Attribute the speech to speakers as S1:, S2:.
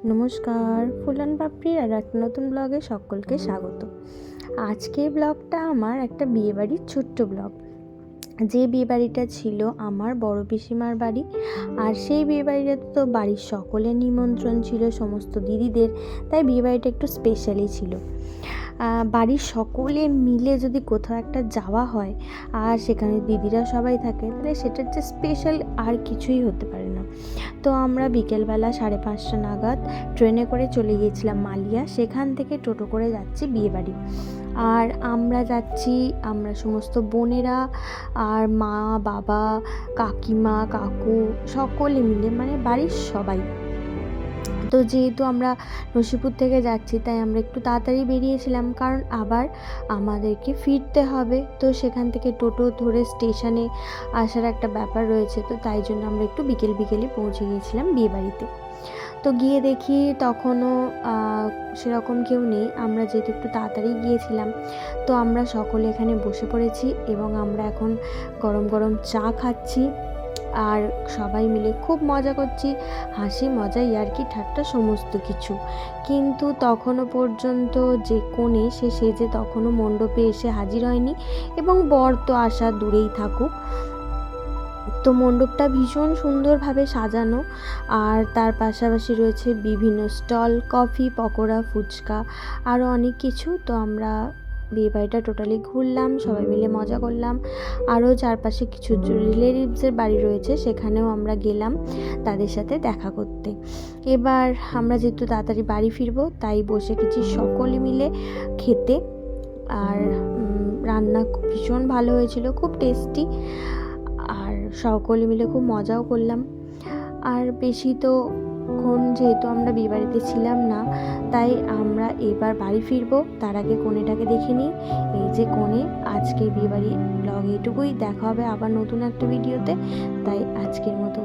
S1: নমস্কার, ফুলন পাপড়ির আর একটা নতুন ব্লগে সকলকে স্বাগত। আজকের ব্লগটা আমার একটা বিয়েবাড়ির ছোট্ট ব্লগ। যে বিয়েবাড়িটা ছিল আমার বড় পিসিমার বাড়ি, আর সেই বিয়েবাড়িটাতে তো বাড়ির সকলের নিমন্ত্রণ ছিল, সমস্ত দিদিদের। তাই বিয়েবাড়িটা একটু স্পেশালই ছিল। বাড়ির সকলে মিলে যদি কোথাও একটা যাওয়া হয় আর সেখানে দিদিরা সবাই থাকে, তাহলে সেটার যে স্পেশাল আর কিছুই হতে পারে না। তো আমরা বিকেলবেলা 5:30 নাগাদ ট্রেনে করে চলে গিয়েছিলাম মালিয়া। সেখান থেকে টোটো করে যাচ্ছি বিয়েবাড়ি। আর আমরা সমস্ত বোনেরা আর মা বাবা কাকিমা কাকু সকলে মিলে, মানে বাড়ির সবাই। তো যেহেতু আমরা নসিপুর থেকে যাচ্ছি, তাই আমরা একটু তাড়াতাড়ি বেরিয়েছিলাম, কারণ আবার আমাদেরকে ফিরতে হবে। তো সেখান থেকে টোটো ধরে স্টেশনে আসার একটা ব্যাপার রয়েছে, তো তাই জন্য আমরা একটু বিকেলে পৌঁছে গিয়েছিলাম বিয়েবাড়িতে। তো গিয়ে দেখি তখনও সেরকম কেউ নেই। আমরা যেহেতু একটু তাড়াতাড়ি গিয়েছিলাম, তো আমরা সকলে এখানে বসে পড়েছি এবং আমরা এখন গরম গরম চা খাচ্ছি আর সবাই মিলে খুব মজা করছি, হাসি মজা ইয়ার্কি ঠাট্টা সমস্ত কিছু। কিন্তু তখনও পর্যন্ত যে কনে সে সেজে তখনও মণ্ডপে এসে হাজির হয়নি, এবং বর তো আসা দূরেই থাকুক। তো মণ্ডপটা ভীষণ সুন্দরভাবে সাজানো, আর তার পাশাপাশি রয়েছে বিভিন্ন স্টল, কফি, পকোড়া, ফুচকা, আরও অনেক কিছু। তো আমরা বিয়েবাড়িটা টোটালি ঘুরলাম, সবাই মিলে মজা করলাম। আরও চারপাশে কিছু রিলেটিভসের বাড়ি রয়েছে, সেখানেও আমরা গেলাম তাদের সাথে দেখা করতে। এবার আমরা যেহেতু তাড়াতাড়ি বাড়ি ফিরবো, তাই বসে গেছি সকলে মিলে খেতে। আর রান্না ভীষণ ভালো হয়েছিল, খুব টেস্টি, আর সকলে মিলে খুব মজাও করলাম। আর বেশি তো যেহেতু আমরা বিয়েবাড়িতে ছিলাম না, তাই আমরা এবার বাড়ি ফিরবো। তার আগে কনেটাকে দেখে নিই। এই যে কনে। আজকের বিয়েবাড়ি ব্লগ এইটুকুই। দেখা হবে আবার নতুন একটা ভিডিওতে। তাই আজকের মতো